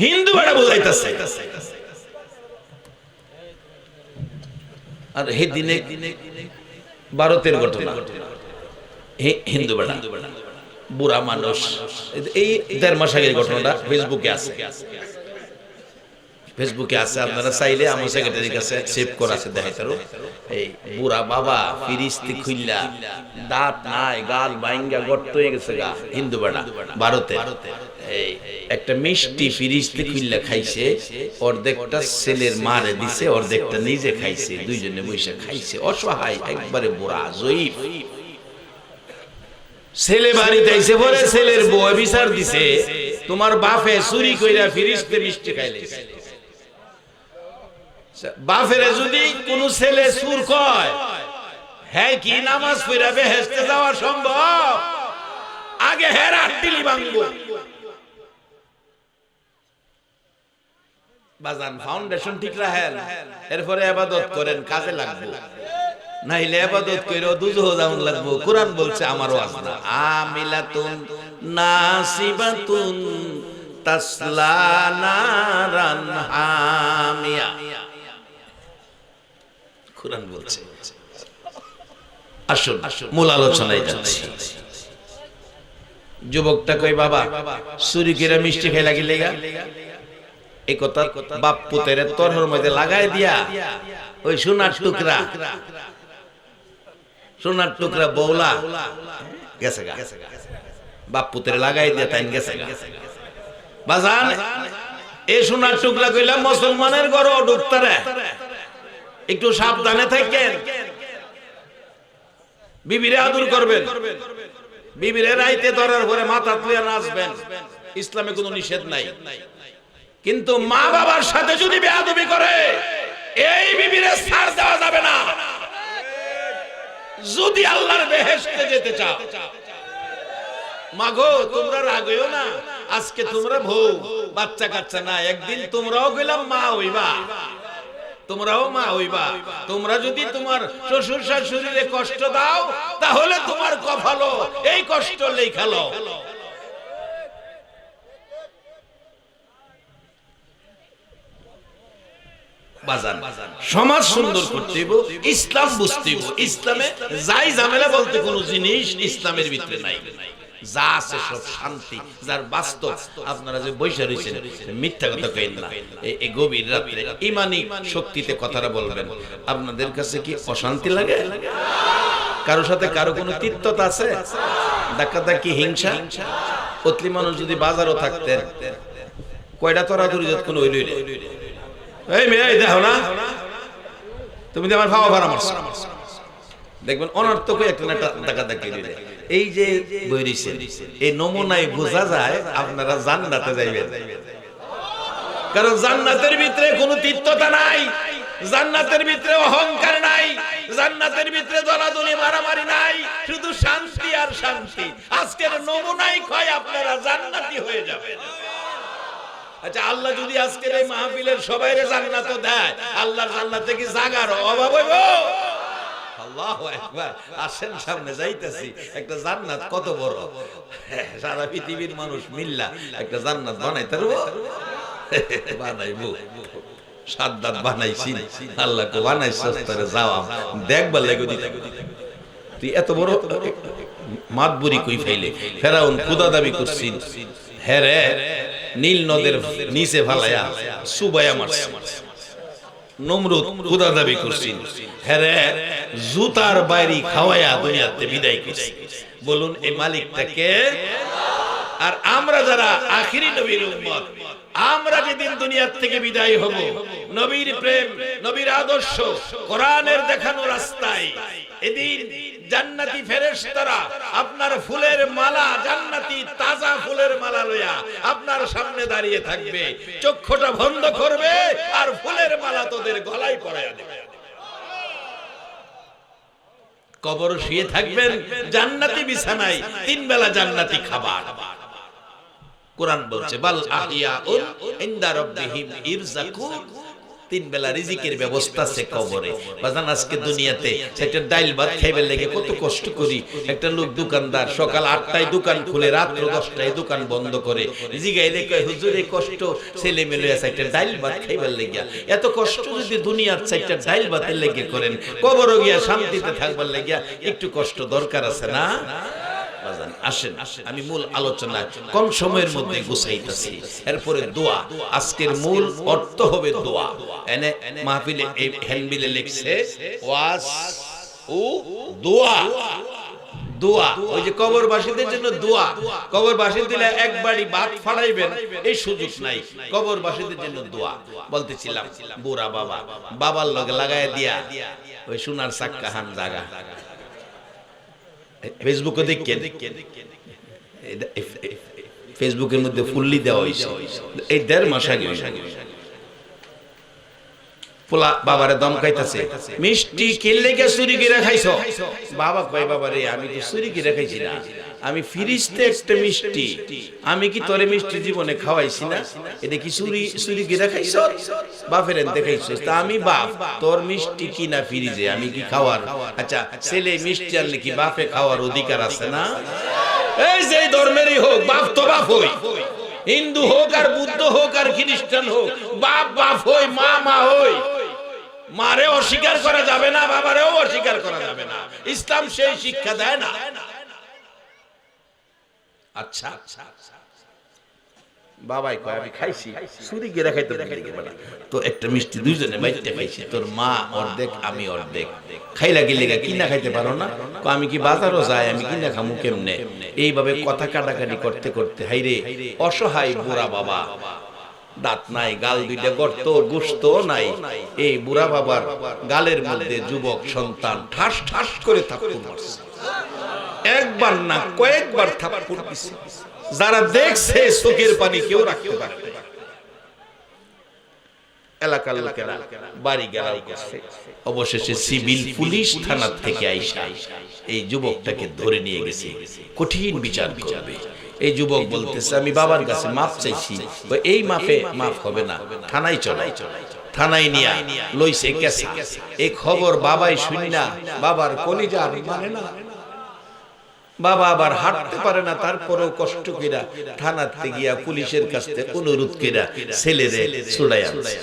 হিন্দু বেড়া বুঝাইতেছে। আর হে দিনে ভারতের ঘটনা, হিন্দু বেড়া বুড়া মানুষ, এই 1.5 মাস আগের ঘটনাটা ফেসবুকে আছে, আপনারা চাইলে আমার সেক্রেটারির কাছে সেভ করা আছে, দেখাইতারো। এই বুড়া বাবা ফিরিস্তি খুইল্লা, দাঁত নাই, গাল বাইঙ্গা গর্ত হয়ে গেছে গা, হিন্দু বেড়া ভারতে। এই একটা মিষ্টি ফিরিস্তি খুইল্লা খাইছে, অর্ধেকটা ছেলের মারে দিছে, অর্ধেকটা নিজে খাইছে, দুইজনে বসে খাইছে, অসহায় একবারে বুড়া জয়ীফ। ছেলে বাড়িতে আইছে, পরে ছেলের বউ বিচার দিছে, তোমার বাপে চুরি কইরা ফিরিস্তি মিষ্টি খাইলে। বাপেরে যদি কোন ছেলে সুর কয়, হ্যাঁ কি নামাজ পড়া বেহেশতে যাওয়া সম্ভব? আগে হের আটটিলি ভাঙবো। বাজান ফাউন্ডেশন ঠিক রাখেন, এরপরে ইবাদত করেন, কাজে লাগবে। নাইলে ইবাদত কইরো দুজহ যাওন লাগবো। কোরআন বলছে আমার ওয়াজ না, আমিলাতুন নাসিবাতুন তাসলা নারান হামিয়া। কোরআন বলছে। আসুন মূল আলোচনায় যাচ্ছি। যুবকটা কই, বাবা চুরি করে মিষ্টি খাই লাগিলে গা, এই কথা বাপ পুতের তরহর মধ্যে লাগাই দিয়া ওই সোনার টুকরা বৌলা গেছে গা, বাপ পুতের লাগাই দিয়া তাই গেছে গা। বাজান এই সোনার টুকরা কইলাম মুসলমানের ঘরে ঢুকতারে, একটু সাবধানে থাকেন। বিবিরে আদর করবেন, বিবিরে রাইতে ধরার পরে মাথা তুলে নাচবেন, ইসলামে কোনো নিষেধ নাই। কিন্তু মা বাবার সাথে যদি বেয়াদবি করে, এই বিবিরে ছাড় দেওয়া যাবে না। যদি আল্লাহর বেহেশতে যেতে চাও, মাগো তোমরা রাগইও না, আজকে তোমরা বউ বাচ্চা কাচ্চা না, একদিন তোমরাও গেলাম মা হইবা, তোমরাও মা হইবা। তোমরা যদি তোমার শ্বশুর শাশুড়িরে কষ্ট দাও, তাহলে তোমার কপালও এই কষ্ট লেখালো। বাজান সমাজ সুন্দর করতে হইব, ইসলাম বুঝতে হইব। ইসলামে যাই ঝামেলা বলতে কোনো জিনিস ইসলামের ভিতরে নাই, যা আছে সব শান্তি, যার বাস্তব। আপনারা যে বৈশা রয়েছেন, মিথ্যা কথা কইেন না। এই গভীর রাত্রে ইমানি শক্তিতে কথাটা বলবেন। আপনাদের কাছে কি অশান্তি লাগে? কারোর সাথে কারো কোনো তিক্ততা আছে? ধাক্কাধাক্কি, হিংসা? পতলি মানুষ যদি বাজারও থাকতেন, কয়টা তরাতরি যত কোনো হইলই রে, এই মেয়ে দেখো না, তুমি তো আমার ভাবা ভাড়া মারছো, দেখবেন অনর্থক একটা ধাক্কাধাক্কি দিলে। এই যে বইরিছে, এই নমুনায় বোঝা যায় আপনারা জান্নাতে যাইবেন। কারণ জান্নাতের ভিতরে কোনো তিক্ততা নাই, জান্নাতের ভিতরে অহংকার নাই, জান্নাতের ভিতরে দলাদলি মারামারি নাই, শুধু শান্তি আর শান্তি। আজকের নমুনায় কয় আপনারা জান্নাতি হয়ে যাবেন। আচ্ছা, আল্লাহ যদি আজকের এই মাহফিলের সবাইরে জান্নাত দেয়, আল্লাহর জান্নাতে কি জায়গার অভাব হইব? আল্লাহু আকবার। আসেন সামনে যাইতেছি, একটা জান্নাত কত বড়, সারা পৃথিবীর মানুষ মিল্লা একটা জান্নাত বানাইতে পারবো? বানাইবো, সাদ্দাত বানাইছি, আল্লাহকে বানাইছস, তোরে যাওয়া দেখবার লাগি দিতে। তুই এত বড় মাতবুরি কই ফাইলে? ফেরাউন খোদা দাবি করছিস, হ্যাঁ রে, নীল নদের নিচে ফালাইয়া সুবাইয়া মারছে। নমরুদ খোদা দাবি করছিল, হ্যাঁ জুতার বাইরে খাওয়াইয়া দুনিয়াতে বিদায় করছে। বলুন এই মালিকটা কে? আর আমরা যারা আখিরি নবীর উম্মত, আমরা যেদিন দুনিয়ার থেকে বিদায় হব, নবীর প্রেম, নবীর আদর্শ, কোরআনের দেখানো রাস্তায়, এদিন জান্নাতি ফেরেশতারা আপনার ফুলের মালা, জান্নাতি তাজা ফুলের মালা লইয়া আপনার সামনে দাঁড়িয়ে থাকবে, চক্ষুটা বন্ধ করবে আর ফুলের মালা তোদের গলায় পরাইয়া দেবে। কবর শুয়ে থাকবেন জান্নাতি বিছানায়, 3 বেলা জান্নাতি খাবার। কোরআন বলছে বাল আহিয়াউন ইনদা রাব্বিহিম ইরযাকুন, তিন বেলা রিজিকের ব্যবস্থা আছে কবরে। বাজান আজকে দুনিয়াতে একটা ডাইল ভাত খাইবার লেগে কত কষ্ট করি। একটা লোক দোকানদার সকাল 8টায় দোকান খুলে রাত্র 10টায় দোকান বন্ধ করে, জিগাই দেখে হুজুর এই কষ্ট ছেলে মেলে আছে একটা ডাইল ভাত খাইবার লেগে। এত কষ্ট যদি দুনিয়ার চাইটা ডাইল ভাতের লেগে করেন, কবরে গিয়া শান্তিতে থাকবার লেগে একটু কষ্ট দরকার আছে না? বাজান আসেন আমি মূল আলোচনা কম সময়ের মধ্যে গুছাইতেছি। এরপরে দোয়া, আজকের মূল অর্থ হবে দোয়া। এনে মাহফিলে এই হ্যান্ডবিলে লিখছে ওয়াজ ও দোয়া। দোয়া ওই যে কবরবাসীদের জন্য দোয়া। কবরবাসী দিলে একবারই ভাত ফাড়াইবেন এই সুযোগ নাই, কবরবাসীদের জন্য দোয়া। বলতেছিলাম বুড়া বাবা, বাবার লগে লাগায় দিয়া ওই সোনার চাক্কা হান জায়গা ফেসবুকে দেখেন, ফেসবুকের মধ্যে ফুল্লি দেওয়া হয়েছে এই 1.5 মাস আগে। পোলা বাবারে দম খাইতেছে, মিষ্টি কিনলে কে চুরি করে খাইছো? বাবা কয় বাবা রে আমি তো চুরি করে খাইছি না, আমি ফিরিস্তে একটা মিষ্টি, আমি কি তোরে মিষ্টি জীবনে খাওয়াইছি না? এটা কি চুরি চুরি করে খাইছো? বাপের এনতে খাইছো তা আমি বাপ, তোর মিষ্টি কিনা ফিরিজে আমি কি খাওয়ার? আচ্ছা ছেলে মিষ্টি আনলে কি বাপে খাওয়ার অধিকার আছে না? এই যে ধর্মেরই হোক বাপ তো বাপ হই, হিন্দু হোক আর বুদ্ধ হোক আর খ্রিস্টান হোক, বাপ বাপ হই, মা মা হই। মারে অস্বীকার করা যাবে না, বাবারেও অস্বীকার করা যাবে না। ইসলাম সেই শিক্ষা দেয় না। আচ্ছা বাবাই কয় আমি খাইছি, চুরি করে খাইতে পারি তো একটা মিষ্টি দুইজনে বাইতে খাইছি, তোর মা অর্ধেক আমি অর্ধেক, খাইলা গেলে কিনা খাইতে পারো না? আমি কি বাজারও যাই, আমি কিনা খামু কেমনে? এইভাবে কথা কাটাকাটি করতে করতে হাইরে অসহায় বুড়া বাবা, দাঁত নাই, গাল দুইটা গর্ত, গোশত নাই, এই বুড়া বাবার গালের মধ্যে যুবক সন্তান ঠাস ঠাস করে থাপ্পড় মারছে। একবার না কয়েকবার থাপ্পড় দিছে। যারা দেখছে চোখের পানি কেউ রাখতে পারে। এলাকার লোকেরা বাড়ি গেরাও করছে, অবশেষে সিভিল পুলিশ থানা থেকে আইসা এই যুবকটাকে ধরে নিয়ে গেছে, কঠিন বিচার করবে। এই যুবক বলতেছে আমি বাবার কাছে মাপ চাইছি, এই মাপে মাফ হবে না, থানায় চলাই। থানায় নিয়া লইছে কেসা। এই খবর বাবাই শুনিনা বাবার কলিজা মানে না। বাবা আবার হাঁটতে পারে না, তারপরেও কষ্ট কইরা থানাতে গিয়া পুলিশের কাছে অনুরোধ কইরা ছেলেরে ছুড়াই আনছে।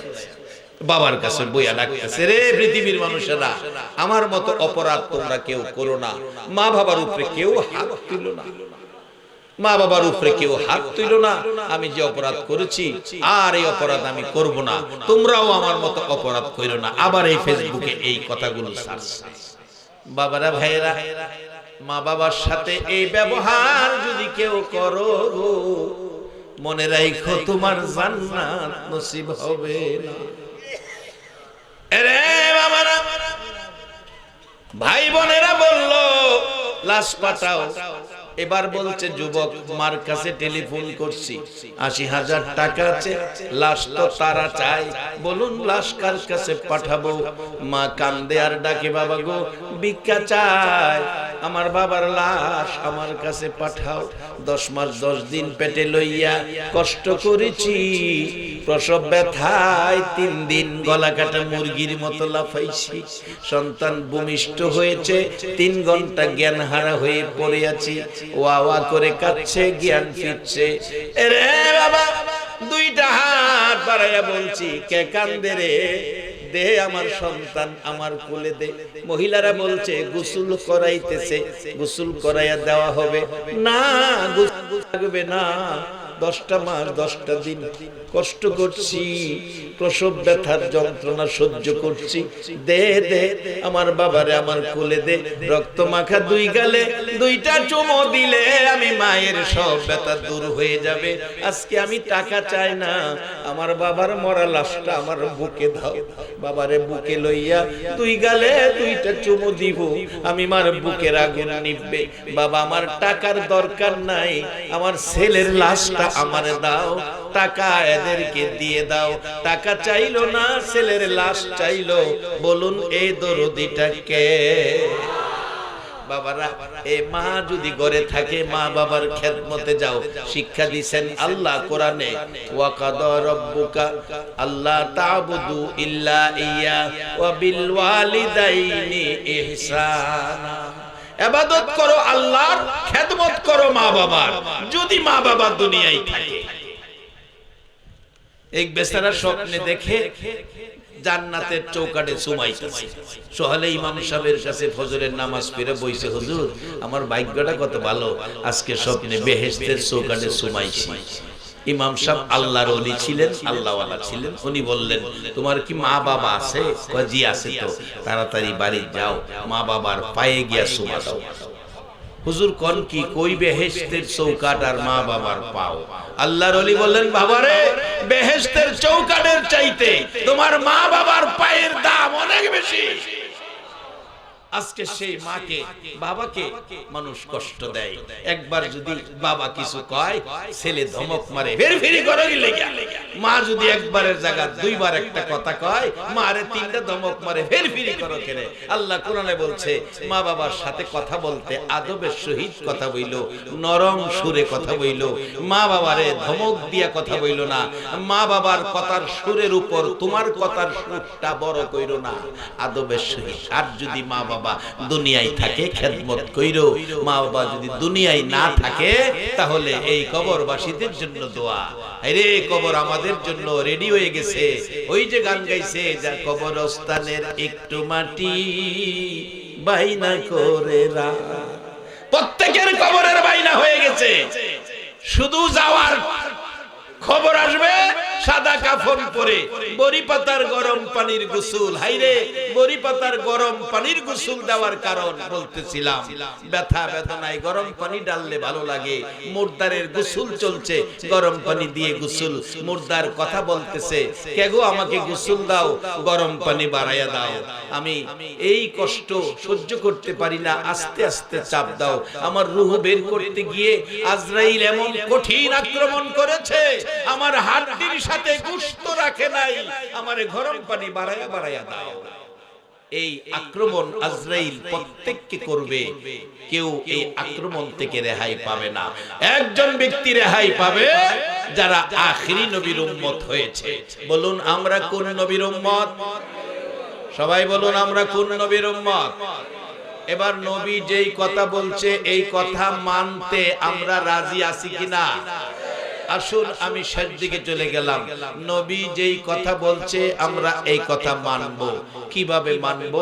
বাবার কাছে বইয়া ডাকতেছে, রে পৃথিবীর মানুষেরা, আমার মতো অপরাধ তোমরা কেউ করো না। মা বাবার উপরে কেউ হাত তুলো না, মা বাবার উপরে কেউ হাত তুইল না। আমি যে অপরাধ করেছি আর এই অপরাধ আমি করব না, তোমরাও আমার মতো অপরাধ করো না। আবার এই ফেসবুকে এই কথাগুলো ছাড়ছে। বাবারা ভাইয়েরা, মা বাবার সাথে এই ব্যবহার যদি কেউ করো, মনে রাখো তোমার জান্নাত নসিব হবে না। আরে বাবারা, ভাই বোনেরা বলল লাশ পাঠাও। এবার বলছে যুবক, মার কাছে টেলিফোন করছি, ৮০,০০০ টাকা আছে, লাশ তো তারা চাই, বলুন লাশ কার কাছে পাঠাবো? মা কান্দে আর ডাকে, বাবা গো ভিক্ষা চাই, আমার বাবার লাশ আমার কাছে পাঠাও। 10 মাস 10 দিন পেটে লইয়া কষ্ট করেছি, প্রসব ব্যথায় 3 দিন গলা কাটা মুরগির মতো লাফাইছি, সন্তান ভূমিষ্ঠ হয়েছে, 3 ঘন্টা জ্ঞান হারা হয়ে পড়ে আছি, ওয়া ওয়া করে কাঁদছে, জ্ঞান ফিরছে। রে বাবা, 2টা হাত বাড়াইয়া বলছি, কে কান্দে রে? দে আমার সন্তান আমার কোলে দে। মহিলারা বলছে গোসল করাইতেছে, গোসল করাইয়া দেওয়া হবে না, গোসল লাগবে না। 10টা মাস 10টা দিন কষ্ট করছি, প্রসব ব্যথার যন্ত্রণা সহ্য করছি, দে দে আমার বাবারে আমার কোলে দে। রক্ত মাখা 2 গালে 2টা চুমো দিলে আমি মায়ের সব ব্যথা দূর হয়ে যাবে। আজকে আমি টাকা চাই না, আমার বাবার মরা লাশটা আমার বুকে দাও। বাবারে বুকে লইয়া 2 গালে 2টা চুমো দিব, আমি মার বুকের আগুন নিভবে। বাবা আমার টাকার দরকার নাই, আমার ছেলের লাশটা আমারে দাও, টাকা এদেরকে দিয়ে দাও। টাকা চাইলো না, ছেলের লাশ চাইলো, বলুন এই দরদিটা কে? বাবারা এই মা যদি ঘরে থাকে মা বাবার খেদমতে যাও। শিক্ষা দিয়েছেন আল্লাহ কোরআনে, ওয়া কাদা রাব্বুকা আল্লা তা'বুদু ইল্লা ইয়্যা ওয়া বিল ওয়ালিদাইনি ইহসানা। ইবাদত করো আল্লাহর, খেদমত করো মা বাবার, যদি মা বাবা দুনিয়ায় থাকে। এক বেচারা স্বপ্নে দেখে জান্নাতের চৌকাঠে সুমাইতেছে। সকালে ইমাম সাহেবের কাছে ফজরের নামাজ পড়ে বইছে, হুজুর আমার ভাগ্যটা কত ভালো, আজকে স্বপ্নে বেহেশতের চৌকাঠে সুমাইছি। ইমাম সাহেব আল্লাহর ওলি ছিলেন, আল্লাহওয়ালা ছিলেন। উনি বললেন, তোমার কি মা বাবা আছে? কয় জি আছে। তো তাড়াতাড়ি বাড়ি যাও, মা বাবার পায়ে গিয়া সুমা দাও। হুজুর কোন কি? কই বেহেশতের চৌকাঠ আর মা বাবার পাও। আল্লাহর ওলি বললেন, বাবারে বেহেশতের চৌকাঠের চাইতে তোমার মা বাবার পায়ের দাম অনেক বেশি। আজকে সেই মাকে বাবাকে মানুষ কষ্ট দেয়। একবার যদি বাবা কিছু কয় ছেলে ধমক মারে, ফেরি করে লেগে। মা যদি একবারের জায়গা দুইবার একটা কথা কয় মারে তিনটা ধমক মারে, ফেরি করো কেন? আল্লাহ কোরআনে বলছে মা বাবার সাথে কথা বলতে আদবের সহিত কথা বইলো, নরম সুরে কথা বইলো। মা বাবারে ধমক দিয়া কথা বইলো না। মা বাবার কথার সুরের উপর তোমার কথার সুরটা বড় কইরো না, আদবের সহিত। আর যদি মা বাবা দুনিয়ায় থাকে খেদমত কইরো। মা বাবা যদি দুনিয়ায় না থাকে তাহলে এই কবরবাসীদের জন্য দোয়া। আরে কবর আমাদের জন্য রেডি হয়ে গেছে। ওই যে গান গাইছে, যা কবরস্থানের একটু মাটি বাইনা করে রা। প্রত্যেকের কবরের বাইনা হয়ে গেছে, শুধু যাওয়ার খবর আসবে সাদা কাফন পরে, বড়ি পাতার গরম পানির গোসল। হাইরে বড়ি পাতার গরম পানির গোসল দেওয়ার কারণ বলতেছিলাম, ব্যথা বেদনায় গরম পানি ডাললে ভালো লাগে। মুর্দারের গোসল চলছে, গরম পানি দিয়ে গোসল। মুর্দার কথা বলতেছে, কে গো আমাকে গোসল দাও, গরম পানি বাড়াইয়া দাও, আমি এই কষ্ট সহ্য করতে পারি না, আস্তে আস্তে চাপ দাও। আমার রূহ বের করতে গিয়ে আজরাইল এমন কঠিন আক্রমণ করেছে, আমার হাড়টির সাথে গোশত রাখে নাই, আমারে গরম পানি বাড়াইয়া বাড়াইয়া দাও। এই আক্রমণ আজরাইল প্রত্যেককে করবে, কেউ এই আক্রমণ থেকে রেহাই পাবে না। একজন ব্যক্তি রেহাই পাবে, যারা আখিরি নবীর উম্মত হয়েছে। বলুন আমরা কোন নবীর উম্মত? সবাই বলুন আমরা কোন নবীর উম্মত? এবার নবী যেই কথা বলছে এই কথা মানতে আমরা রাজি আছি কিনা? আসুন আমি শেষ দিকে চলে গেলাম। নবী যেই কথা বলছে আমরা এই কথা মানব। কিভাবে মানব?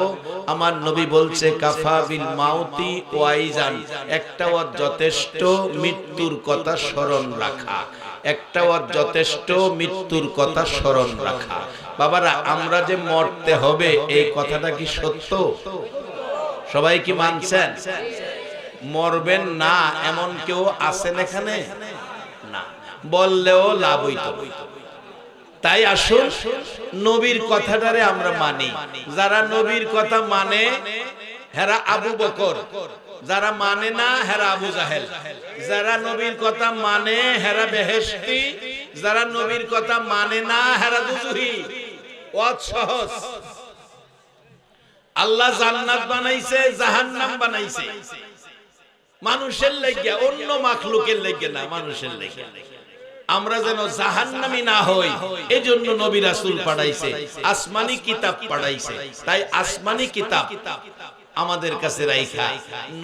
আমার নবী বলছে কাফা বিল মাউতি ওয়াইজান, একটাও যথেষ্ট মৃত্যুর কথা স্মরণ রাখা, একটাও যথেষ্ট মৃত্যুর কথা স্মরণ রাখা। বাবারা আমরা যে মরতে হবে এই কথাটা কি সত্য? সবাই কি মানছেন? মরবেন না এমন কেউ আছেন এখানে? না, বললেও লাভ হইতো। তাই আসুন নবীর কথাটারে আমরা মানি। যারা নবীর কথা মানে হেরা আবু বকর, যারা মানে না হেরা আবু জাহেল। যারা নবীর কথা মানে হেরা বেহেশতি, যারা নবীর কথা মানে না হেরা দুজহি। ওয়াজ সহজ। আল্লাহ জান্নাত বানাইছে, জাহান্নাম বানাইছে মানুষের লাগিয়া, অন্য মাখলুকের লাগিয়া না, মানুষের লাগিয়া। আমরা যেন জাহান্নামী না হই এজন্য নবী রাসূল পাঠাইছে, আসমানি কিতাব পাঠাইছে। তাই আসমানি কিতাব আমাদের কাছে রাইখা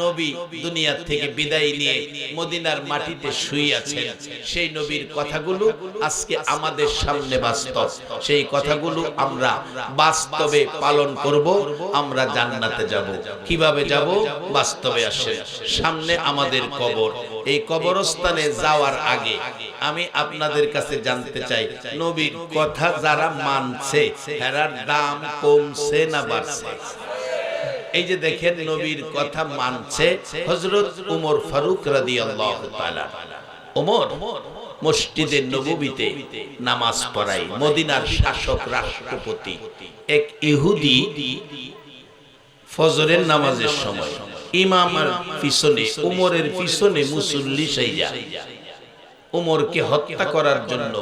নবী দুনিয়া থেকে বিদায় নিয়ে মদিনার মাটিতে শুয়ে আছেন। সেই নবীর কথাগুলো আজকে আমাদের সামনে বাস্তব। সেই কথাগুলো আমরা বাস্তবে পালন করব। আমরা জান্নাতে যাব। কিভাবে যাব? বাস্তবে আসে। সামনে আমাদের কবর। এই কবরস্থানে যাওয়ার আগে আমি আপনাদের কাছে জানতে চাই, নবীর কথা যারা মানছে এর দাম কমছে না বাড়ছে? এই যে দেখেন নবীর কথা মানছে হযরত ওমর ফারুক রাদিয়াল্লাহু তাআলা। ওমর মসজিদে নববীতে নামাজ পড়ায়। মদিনার শাসক রাষ্ট্রপতি এক ইহুদি ফজরের নামাজের সময় ইমামের পিছনে, ওমরের পিছনে মুসল্লি সাইয়া ওমরকে হত্যা করার জন্য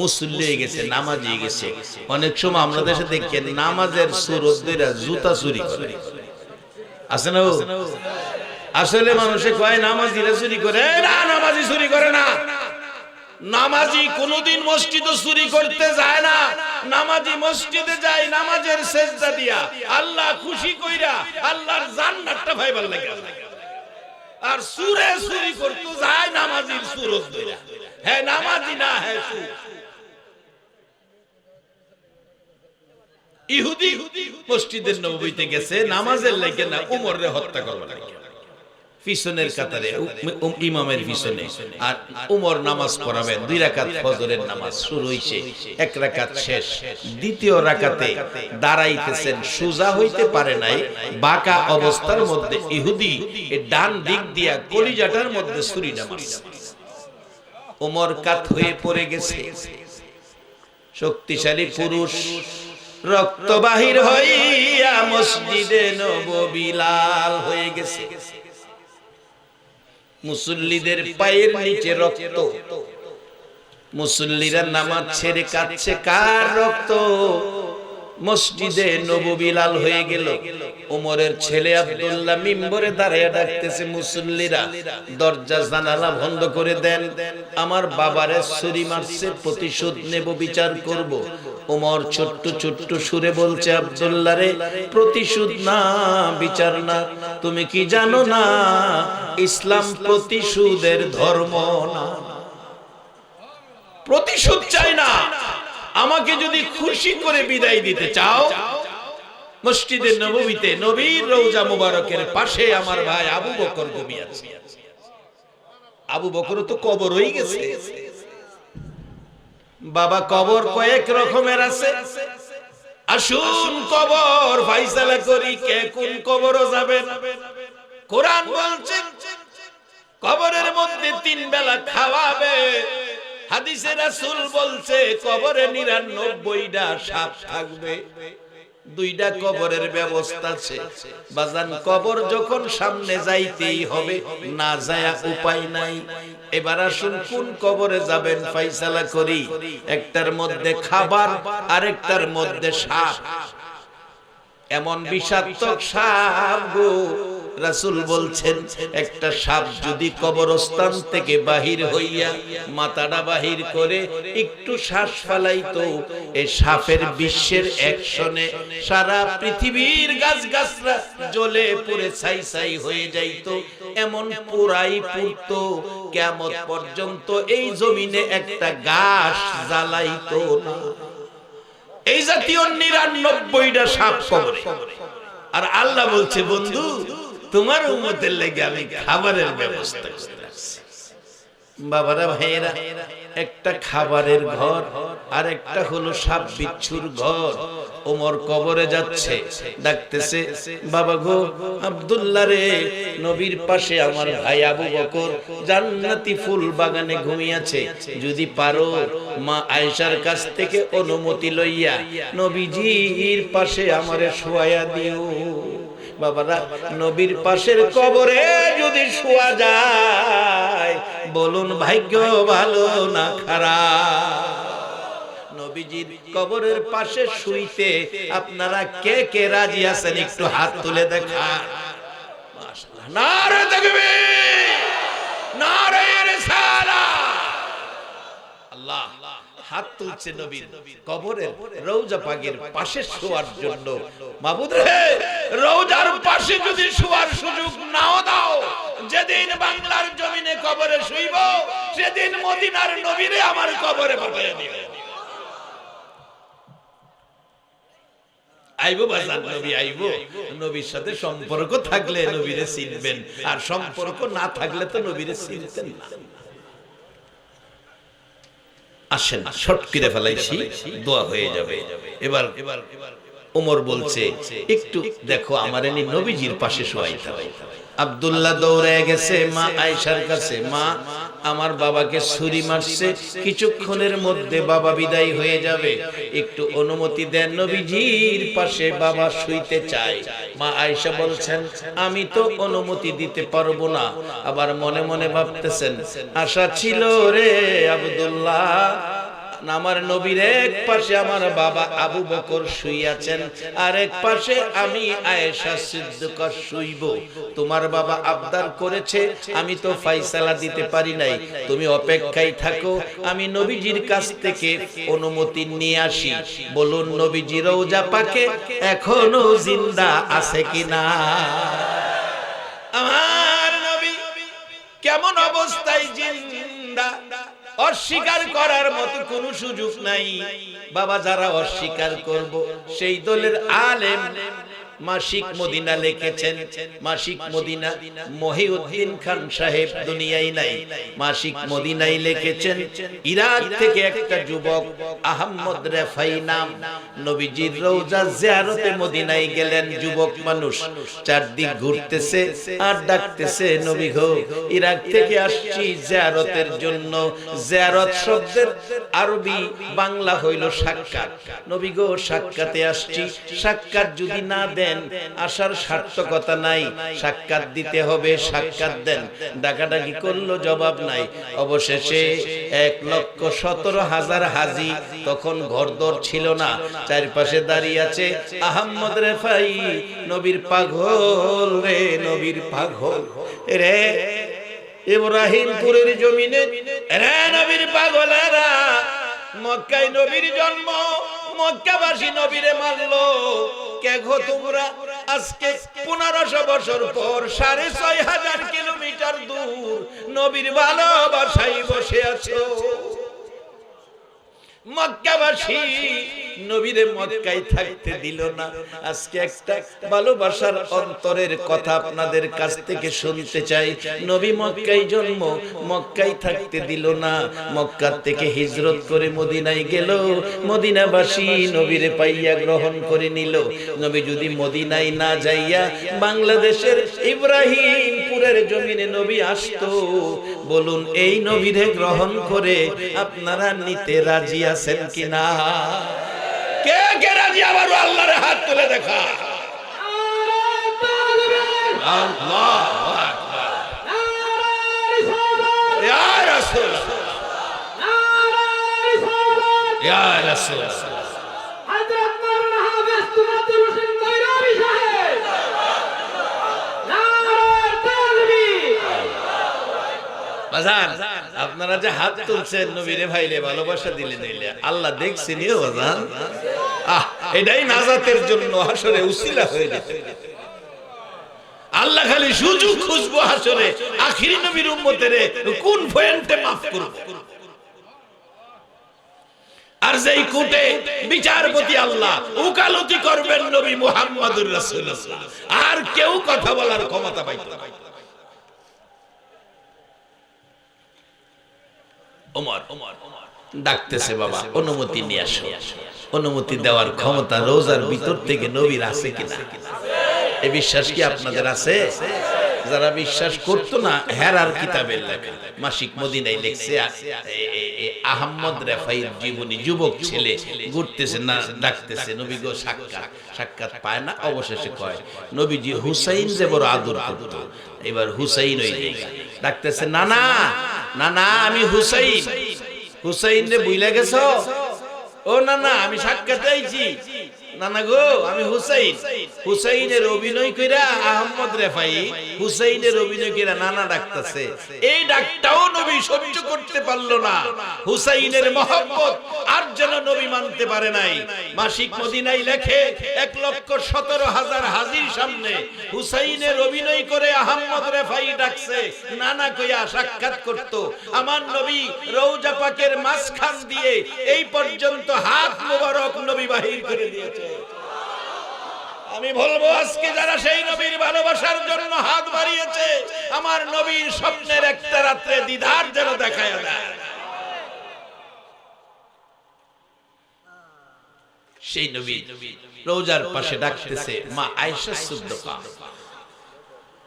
মুসল্লি হয়ে গেছে, নামাজি গেছে। অনেক সময় আমরা দেশে দেখি নামাজের সুরতরা জুতা চুরি করে। আছে না? আসলে মানুষে কয় নামাজিরা চুরি করে, না নামাজি চুরি করে না। নামাজি কোনদিন মসজিদে চুরি করতে যায় না। নামাজি মসজিদে যায় নামাজের সেজদা দিয়া, আল্লাহ খুশি কইরা, আল্লাহর জান্নাতটা পাইবার লাগা। আর সুরে চুরি করতে যায় নামাজির সুরত ধইরা। হ্যাঁ নামাজি না, হ্যাঁ সুর। ইহুদি মসজিদের নববীতে গেছে নামাজের লাগে না, উমররে হত্যা করবার লাগে। পিছনের কাতারে ইমামের পিছনে, আর উমর নামাজ পড়াবেন। 2 রাকাত ফজরের নামাজ শুরু হইছে, 1 রাকাত শেষ। দ্বিতীয় রাকাতে দাঁড়াইতেছেন, সোজা হইতে পারে নাই, বাঁকা অবস্থার মধ্যে ইহুদি ডান দিক দিয়া কলিজাটার মধ্যে ছুরিটা মারছে। উমর কাত হয়ে পড়ে গেছে। শক্তিশালী পুরুষ রক্ত বাহির হইয়া মসজিদে নববী লাল হয়ে গেছে। মুসল্লিদের পায়ের নিচে রক্ত, মুসল্লিরা নামাজ ছেড়ে কাঁদছে, কার রক্ত? মসজিদে নববী লাল হয়ে গেল। ওমরের ছেলে আব্দুল্লাহ মিম্বরে দাঁড়িয়ে ডাকতেছে, মুসল্লিরা দরজা জানালা বন্ধ করে দেন, আমার বাবারে ছুরি মারছে, প্রতিশোধ নেব, বিচার করব। ওমর ছোট্ট ছোট্ট সুরে বলছে, আব্দুল্লাহ রে, প্রতিশোধ না, বিচার না। তুমি কি জানো না ইসলাম প্রতিশোধের ধর্ম না? প্রতিশোধ চাই না। আমাকে যদি খুশি করে বিদায় দিতে চাও, মসজিদের নববীতে নবীর রওজা মুবারকের পাশে আমার ভাই আবু বকর ঘুমিয়ে আছে। আবু বকর তো কবর হয়ে গেছে। বাবা, কবর কয়েক রকমের আছে। আসুন কবর ফয়সালা করি, কে কোন কবরে যাবেন। কোরআন বলছে কবরের মধ্যে 3 বেলা খাওয়াবে। হাদিসে রাসূল বলছে কবরে 99টা সাপ থাকবে। 2টা কবরের ব্যবস্থা আছে। বাজান, কবর যখন সামনে যাইতেই হবে, না যায়া উপায় নাই। এবার আসুন কোন কবরে যাবেন ফয়সালা করি। একটার মধ্যে খাবার, আরেকটার মধ্যে সাপ। এমন বিষাক্ত সাপ গো, রাসূল বলছেন একটা সাপ যদি কবরস্থান থেকে বাহির হইয়া মাথাটা বাহির করে একটু শ্বাস ফেলাইতো, এই সাপের বিশ্বের অ্যাকশনে সারা পৃথিবীর গাছগাছরা জ্বলে পুড়ে ছাই ছাই হয়ে যাইতো। এমন পুরাই পুড়তো, কিয়ামত পর্যন্ত এই জমিনে একটা গাছ জ্বালাইতো না। এই জাতীয় 99টা সাপ কবরে। আর আল্লাহ বলছে, বন্ধু তোমার উম্মতের লাগি আমি খাবারের ব্যবস্থা করতেছি। বাবারা ভাইয়েরা, একটা খাবারের ঘর আর একটা হলো সাপ বিচ্ছুর ঘর। ওমর কবরে যাচ্ছে, ডাকতেছে, বাবা গো আব্দুল্লাহ রে, নবীর পাশে আমার ভাই আবু বকর জান্নাতি ফুল বাগানে ঘুমিয়েছে, যদি পারো মা আয়েশার কাছ থেকে অনুমতি লইয়া নবীজির পাশে আমারে শোয়া দিও। বাবারা, নবীর পাশের কবরে যদি শোয়া যায়, বলুন ভাগ্য ভালো না খারাপ? নবীজির কবরের পাশে শুইতে আপনারা কে কে রাজি আছেন? একটু হাত তুলে দেখান। মাশাআল্লাহ, নারে তাকবীর, নারে রিসালাত। আল্লাহ হাত তুলছে নবীর কবরের রওজা পাকের পাশে শোয়ার জন্য। মাবুদ রে, রওজার পাশে যদি শোয়ার সুযোগ নাও দাও, যেদিন বাংলার জমিনে কবরে শুইব, সেদিন মদিনার নবীরে আমার কবরে পাঠিয়ে দিবে। আইবো বাজার, নবী আইবো। নবীর সাথে সম্পর্ক থাকলে নবীরে চিনবেন, আর সম্পর্ক না থাকলে তো নবীরে চিনতেন না। আসেন, শর্ট করে ফেলাইছি, দোয়া হয়ে যাবে। এবার ওমর বলছে, একটু দেখো আমার এনে নবীজির পাশে শোয়াইতে হবে। আব্দুল্লাহ দৌড়ে গেছে মা আয়েশার কাছে, মা আমার বাবাকে ছুরি মারছে, কিছুক্ষণের মধ্যে বাবা বিদায় হয়ে যাবে, একটু অনুমতি দেন, নবীজির পাশে বাবা শুইতে চায়। মা আয়েশা বলছেন, আমি তো অনুমতি দিতে পারবো না। আবার মনে মনে ভাবতেছেন, আশা ছিল রে আব্দুল্লাহ আমার নবীর এক পাশে আমার বাবা আবু বকর শুইয়াছেন, আর এক পাশে আমি আয়েশা সিদ্দিকা শুইব। তোমার বাবা আবদার করেছে, আমি তো ফয়সালা দিতে পারি নাই, তুমি অপেক্ষায় থাকো, আমি নবীজির কাছ থেকে অনুমতি নিয়ে আসি। বলুন নবীজি রওজা পাকে এখনো জিন্দা আছে কিনা? আমার নবী কেমন অবস্থায় জিন্দা, অস্বীকার করার মতো কোনো সুযোগ নাই। বাবা যারা অস্বীকার করব সেই দলের আলেম মাসিক মদিনা লিখেছেন। মাসিক মদিনা মহিউদ্দিন খান সাহেব দুনিয়ায় নাই, মাসিক মদিনায় লিখেছেন। ইরাক থেকে একটা যুবক আহমদ রেফাই নাম নবীজির রওজা জিয়ারতে মদিনায় গেলেন। যুবক মানুষ চারদিক ঘুরতেছে আর ডাকতেছে, নবী গো ইরাক থেকে আসছি জিয়ারতের জন্য। জিয়ারত শব্দের আরবি বাংলা হইল সাক্ষাৎ। নবী গো সাক্ষাতে আসছি, সাক্ষাৎ যদি না দেন আসার সার্থকতা নাই, সাক্ষাৎ দিতে হবে, সাক্ষাৎ দেন। ডাকাডাকি করলো, জবাব নাই। অবশেষে 1,17,000 হাজী, তখন ঘরদর ছিল না, চারপাশে দাঁড়িয়ে আছে। আহমদ রেফাই নবীর পাগল রে, নবীর পাগল রে, ইব্রাহিমপুরের জমিনে রে নবীর পাগলেরা। মক্কায় নবীর জন্ম, মক্কাবাসী নবীরে মানলো। কে গো তোমরা? আজকে 1500 বছর পর 6500 কিলোমিটার দূর নবীর ভালোবাসায় বসে আছো। মক্কাবাসী নবীরে মক্কায় থাকতে দিল না। আজকে একটা ভালোবাসার অন্তরের কথা আপনাদের কাছ থেকে শুনতে চাই। নবী মক্কায় জন্ম, মক্কায় থাকতে দিল না, মক্কা থেকে হিজরত করে মদিনায় গেল। মদিনাবাসী নবীরে পাইয়া গ্রহণ করে নিল। নবী যদি মদিনায় না যাইয়া বাংলাদেশের ইব্রাহিমপুরের জমিনে নবী আসতো, বলুন এই নবীরে গ্রহণ করে আপনারা নিতে রাজি আছেন কিনা? কে কে রাজি? আবার আল্লাহর হাত তুলে দেখা। আল্লাহু আকবার। ইয়া রাসূল, ইয়া রাসূল। হযরত মাওলানা হাফেজ তুমাতুল হোসেন গৈরাবী সাহেব, নারায়ে তাকবীর। বাজান আপনারা যে হাত তুলছেন, নবীরে ভাইলে ভালোবাসা দিলেন, আল্লাহ দেখছেনিও বাজান। এটাই নাজাতের জন্য হাসরে উসিলা হয়ে যেতে। আল্লাহ খালি সুযোগ খুঁজবো হাসরে, আখিরি নবীর উম্মতের কোন পয়েন্টে মাফ করব। আর যেই কোটে বিচারপতি আল্লাহ উকালতি করবেন নবী মুহাম্মদুর রাসূলুল্লাহ, আর কেউ কথা বলার ক্ষমতা পাইতো না। ওমর ডাকতেছে, বাবা অনুমতি নিয়ে আসো। অনুমতি দেওয়ার ক্ষমতা রোজার ভিতর থেকে নবীর আছে কিনা? এই বিশ্বাস কি আপনাদের আছে? যারা বিশ্বাস করতো না, হেরার কিতাবের লেখা মাসিক মদিনায় লিখছে, আহমদ রেফাইর জীবনী। যুবক ছেলে ঘুরতেছে না, ডাকতেছে নবী গো সাক্ষাৎ। সাক্ষাৎ পায় না, অবশেষে কয় নবীজি হুসাইন যে বড় আদর করত, এবার হুসাইন ওই ডাকতেছে, না না না না আমি হুসাইন। হুসাইন রে বুইলা গেছো? ও না না আমি সাক্ষাৎ আইছি। না না গো আমি হুসাইন। হুসাইনের অভিনয় কইরা আহমদ রেফাই হুসাইনের অভিনয় কইরা নানা ডাকতেছে। এই ডাকটাও নবী সহ্য করতে পারলো না। হুসাইনের মহব্বত আর যেন নবী মানতে পারে নাই। মাসিক মদিনায় লেখে 1,17,000 হাজির সামনে হুসাইনের অভিনয় করে আহমদ রেফাই ডাকছে, নানা কইয়া সাক্ষাৎ করত। আমার নবী রওজা পাকের মাঝখান দিয়ে এই পর্যন্ত হাত মোবারক নবী বাহির করে দিয়েছে। আমি বলবো আজকে যারা সেই নবীর ভালোবাসার জন্য হাত বাড়িয়েছে, আমার নবীর স্বপ্নের একটা রাত্রে দিদার যেন দেখায় দেয়। সেই নবী রওজার পাশে ডাকতেছে মা আয়েশা সিদ্দিকা,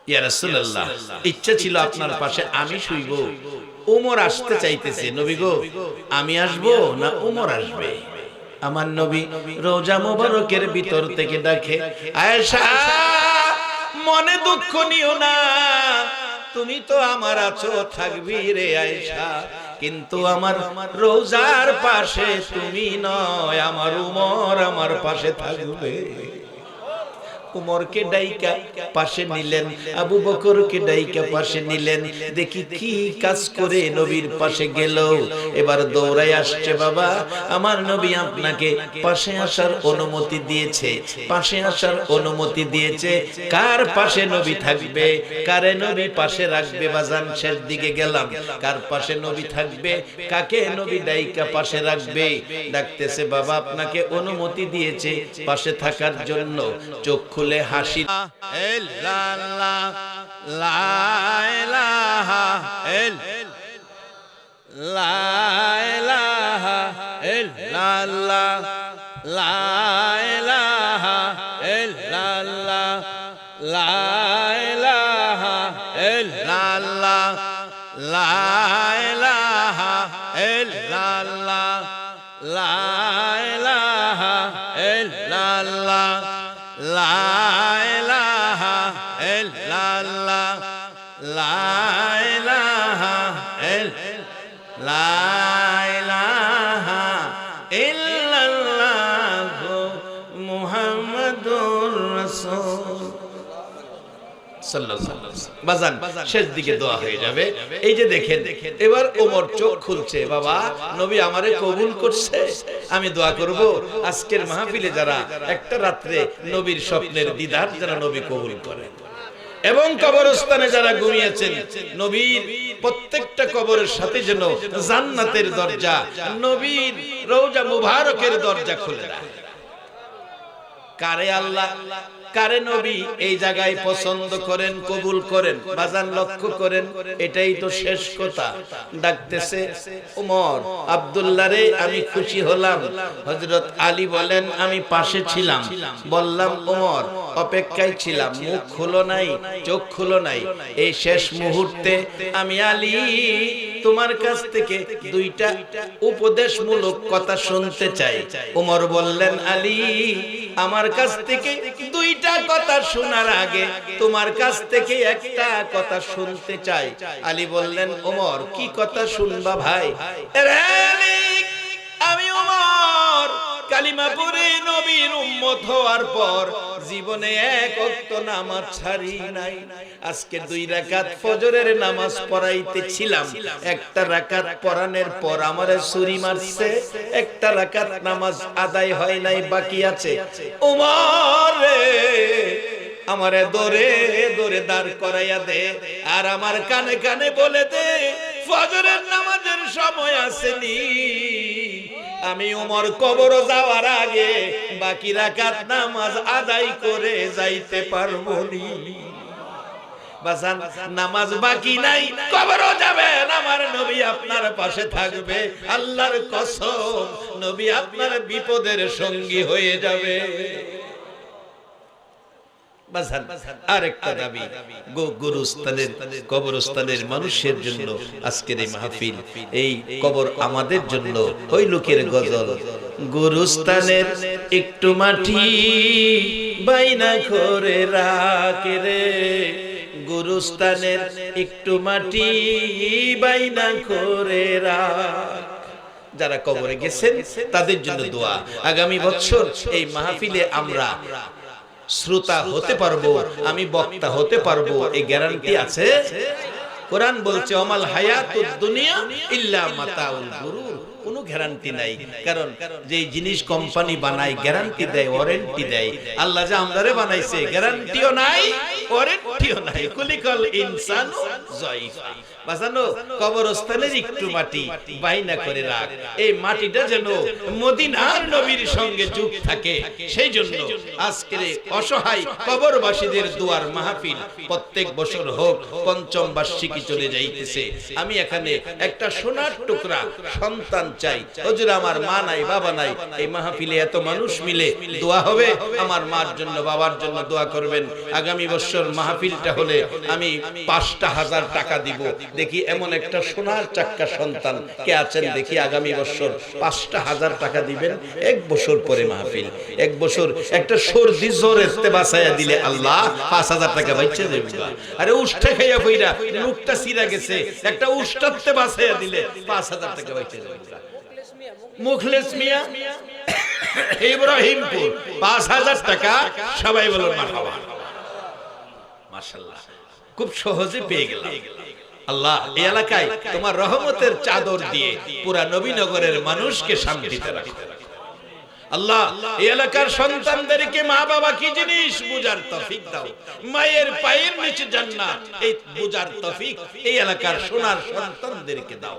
ইয়া রাসূলুল্লাহ ইচ্ছা ছিল আপনার পাশে আমি শুইব। ওমর আসতে চাইতেছে, নবী গো আমি আসবো না ওমর আসবে? আমার নবী রওজা মোবারকের ভিতর থেকে ডাকে, আয়েশা মনে দুঃখ নিও না, তুমি তো আমার আছো, থাকবি রে আয়েশা। কিন্তু আমার রোজার পাশে তুমি নয়, আমার উমর আমার পাশে থাকবে। উমরকে ডাইকা পাশে নিলেন, আবু বকরকে ডাইকা পাশে নিলেন। দেখি কি কাজ করে নবীর পাশে গেল। এবার দৌড়ায় আসছে, বাবা আমার নবী আপনাকে পাশে আসার অনুমতি দিয়েছে, পাশে আসার অনুমতি দিয়েছে। কার পাশে নবী থাকবে, কারে নবী পাশে রাখবে? বাজান শেষ দিকে গেলাম, কার পাশে নবী থাকবে, কাকে নবী ডাইকা পাশে রাখবে? ডাকতেছে, বাবা আপনাকে অনুমতি দিয়েছে পাশে থাকার জন্য। চোখ খুলে হাসি, বাজান শেষ দিকে দোয়া হয়ে যাবে। এই যে দেখেন, এবার ওমর চোখ খুলছে, বাবা নবী আমারে কবুল করছে, আমি দোয়া করব আজকের মাহফিলে যারা একটা রাত্রে নবীর স্বপ্নের দিদার যারা নবী কবুল করে, এবং কবরস্থানে যারা ঘুমিয়েছেন, নবীর প্রত্যেকটা কবরের সাথে যেন জান্নাতের দরজা, নবীর রওজা মুবারকের দরজা খুলে দেয়। কারে আল্লাহ, কারে নবী এই জায়গায় পছন্দ করেন, কবুল করেন, বাজান লক্ষ্য করেন। এটাই তো শেষ কথা। ডাকতেছে, ওমর আব্দুল্লাহ রে আমি খুশি হলাম। হযরত আলী বলেন, আমি পাশে ছিলাম, বললাম ওমর অপেক্ষায় ছিলাম, মুখ খুলো নাই, চোখ খুলো নাই। এই শেষ মুহূর্তে আমি আলী তোমার কাছ থেকে দুইটা উপদেশমূলক কথা শুনতে চাই। ওমর বললেন, আলী আমার কাছ থেকে দুইটা কথা শোনার আগে তোমার কাছ থেকে একটা কথা শুনতে চাই। আলী বললেন, ওমর কি কথা শুনবা ভাই? আমি ওমর কালিমা পড়ে নবীর উম্মত হওয়ার পর জীবনে এক ওয়াক্ত নামাজ ছাড়ি নাই। আজকে 2 রাকাত ফজরের নামাজ পড়াইতেছিলাম, একটা রাকাত পড়ানোর পর আমারে ছুরি মারছে, একটা রাকাত নামাজ আদায় হয় নাই, বাকি আছে। ওমর রে আমারে দরে দরে দাঁড় করাইয়া দে, আর আমার কানে কানে বলে দে ফজরের নামাজের সময় আসেনি। আমি ওমর কবর যাওয়ার আগে বাকি রাকাত নামাজ আদায় করে যাইতে পারবো নি। বাজান নামাজ বাকি নাই, কবরও যাবেন, আমার নবী আপনার পাশে থাকবে। আল্লাহর কসম, নবী আপনার বিপদের সঙ্গী হয়ে যাবে। আরেকটা দাবি, গুরুস্থানের কবরস্থানের মানুষের জন্য আজকের এই মাহফিল, এই কবর আমাদের জন্য। ওই লোকের গজল, গুরুস্থানের একটু মাটি বাইনা করে রাখে রে, গুরুস্থানের একটু মাটি বাইনা করে রাখ। যারা কবরে গেছেন তাদের জন্য দোয়া। আগামী বছর এই মাহফিলে আমরা শ্রোতা হতে পারবো, আমি বক্তা হতে পারবো, এই গ্যারান্টি আছে? কোরআন বলছে, অমাল হায়াতুদ দুনিয়া ইল্লা মাতাউল গুরুর। কোনো গ্যারান্টি নাই, কারণ যে জিনিস কোম্পানি বানায় গ্যারান্টি দেয়, ওয়ারেন্টি দেয়। আল্লাহ যে আমরারে বানাইছে গ্যারান্টিও নাই, ওয়ারেন্টিও নাই। কুলিকাল ইনসানু যায়ফা। বাজানো কবরস্থানের একটু মাটি বাইনা করে রাখ, এই মাটিটা যেন মদিনার নবীর সঙ্গে যোগ থাকে। সেই জন্য আজকের অসহায় কবরবাসীদের দুয়ার মাহফিল প্রত্যেক বছর হোক। ৫ম বার্ষিকী চলে যাইতেছে, আমি এখানে একটা সোনার টুকরা সন্তান চাই। হুজুর আমার মা নাই, বাবা নাই, এই মাহফিলে এত মানুষ মিলে দোয়া হবে, আমার মার জন্য বাবার জন্য দোয়া করবেন। আগামী বছর মাহফিলটা হলে আমি ৫,০০০ টাকা দিব, দেখি এমন একটা সোনার চাক্কা সন্তান কে আছেন দেখি আগামী বছর 5,000 টাকা দিবেন, 1 বছর পরে মাহফিল, 1 বছর একটা সর্দি জ্বরে বাঁচাইয়া দিলে আল্লাহ 5,000 টাকা বাইচা দেবে। আরে উষ্ঠে খাইয়া কইরা মুখটা সিরা গেছে, একটা উষ্টাতে বাঁচাইয়া দিলে 5,000 টাকা বাইচা দেবে। মুখলেস মিয়া ইব্রাহিমপুর 5,000 টাকা, সবাই বলো মারহাবা। মাশাআল্লাহ, খুব সহজে পেয়ে গেলাম। আল্লাহ এই এলাকায় তোমার রহমতের চাদর দিয়ে পুরা নবীনগরের মানুষকে শান্তিতে রাখো। আল্লাহ এই এলাকার সন্তানদেরকে মা বাবা কি জিনিস বুঝার তৌফিক দাও, মায়ের পায়ের নিচে জান্নাত এই বুঝার তৌফিক এই এলাকার সোনার সন্তানদেরকে দাও।